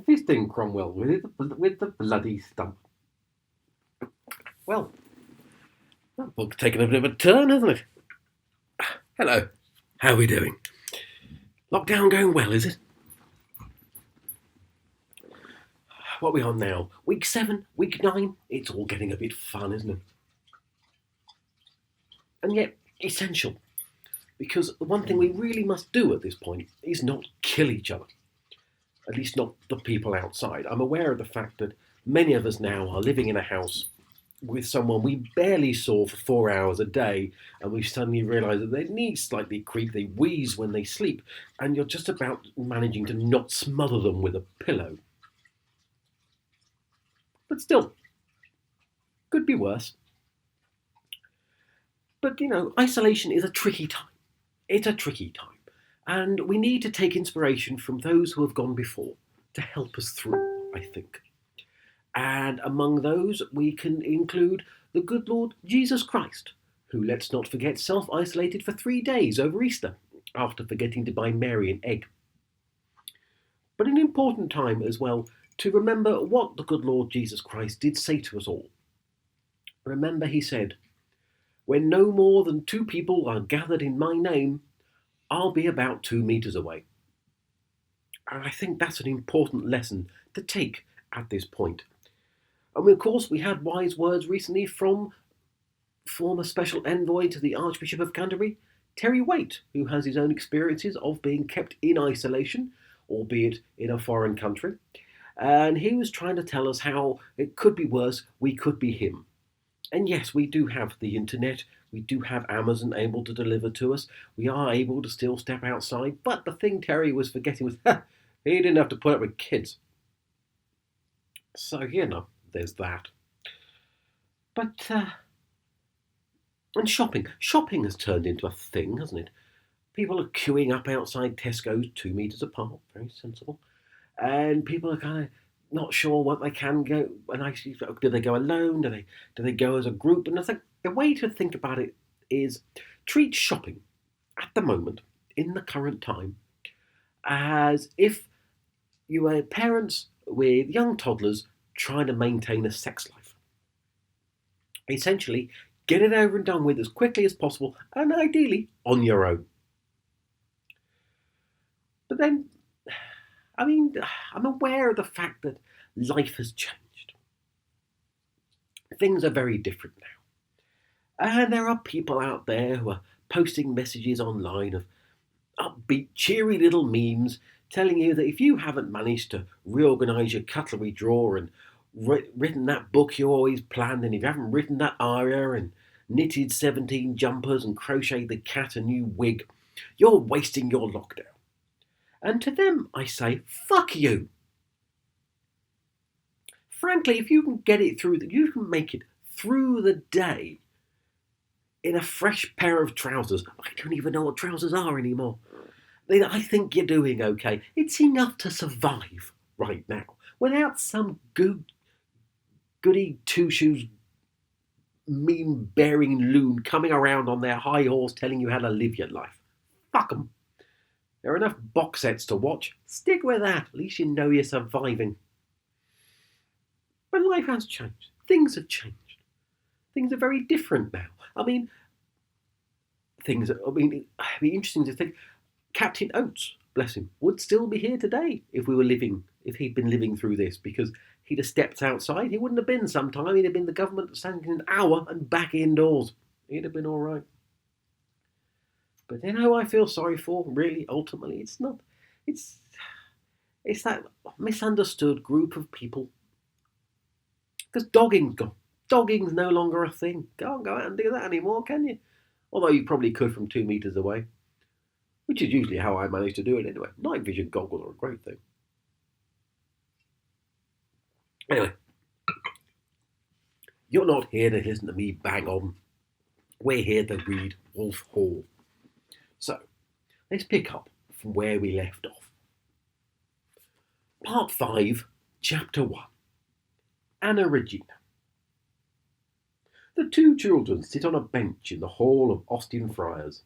Fisting Cromwell with the bloody stump. Well, that book's taken a bit of a turn, hasn't it? Hello, how are we doing? Lockdown going well, is it? What are we on now? Week 7, week 9? It's all getting a bit fun, isn't it? And yet, essential. Because the one thing we really must do at this point is not kill each other. At least not the people outside. I'm aware of the fact that many of us now are living in a house with someone we barely saw for 4 hours a day, and we suddenly realise that their knees slightly creak, they wheeze when they sleep, and you're just about managing to not smother them with a pillow. But still, could be worse. But, isolation is a tricky time. It's a tricky time. And we need to take inspiration from those who have gone before to help us through, I think. And among those, we can include the good Lord Jesus Christ, who, let's not forget, self-isolated for 3 days over Easter, after forgetting to buy Mary an egg. But an important time as well to remember what the good Lord Jesus Christ did say to us all. Remember, he said, "When no more than 2 people are gathered in my name, I'll be about 2 meters away." And I think that's an important lesson to take at this point. And of course, we had wise words recently from former special envoy to the Archbishop of Canterbury, Terry Waite, who has his own experiences of being kept in isolation, albeit in a foreign country. And he was trying to tell us how it could be worse, we could be him. And yes, we do have the internet, we do have Amazon able to deliver to us, we are able to still step outside, but the thing Terry was forgetting was, he didn't have to put up with kids. So, there's that. But, and shopping. Shopping has turned into a thing, hasn't it? People are queuing up outside Tesco's 2 meters apart, very sensible. And people are kind of not sure what they can go. And actually, do they go alone? Do they go as a group? And I think the way to think about it is treat shopping at the moment, in the current time, as if you were parents with young toddlers trying to maintain a sex life. Essentially, get it over and done with as quickly as possible, and ideally on your own. But then, I'm aware of the fact that life has changed. Things are very different now. And there are people out there who are posting messages online of upbeat, cheery little memes telling you that if you haven't managed to reorganise your cutlery drawer and written that book you always planned, and if you haven't written that aria and knitted 17 jumpers and crocheted the cat a new wig, you're wasting your lockdown. And to them, I say, fuck you. Frankly, if you can get it through, you can make it through the day in a fresh pair of trousers. I don't even know what trousers are anymore. Then I think you're doing okay. It's enough to survive right now without some goody two-shoes meme-bearing loon coming around on their high horse telling you how to live your life. Fuck them. There are enough box sets to watch. Stick with that. At least you know you're surviving. But life has changed. Things have changed. Things are very different now. It'd be interesting to think. Captain Oates, bless him, would still be here today if he'd been living through this, because he'd have stepped outside. He wouldn't have been sometime. He'd have been the government standing an hour and back indoors. He'd have been all right. But I feel sorry for, really, ultimately, it's not. It's that misunderstood group of people. Because dogging's no longer a thing. Can't go out and do that anymore, can you? Although you probably could from 2 meters away. Which is usually how I manage to do it anyway. Night vision goggles are a great thing. Anyway, you're not here to listen to me bang on. We're here to read Wolf Hall. So, let's pick up from where we left off. Part 5, Chapter 1. Anna Regina. The 2 children sit on a bench in the hall of Austin Friars,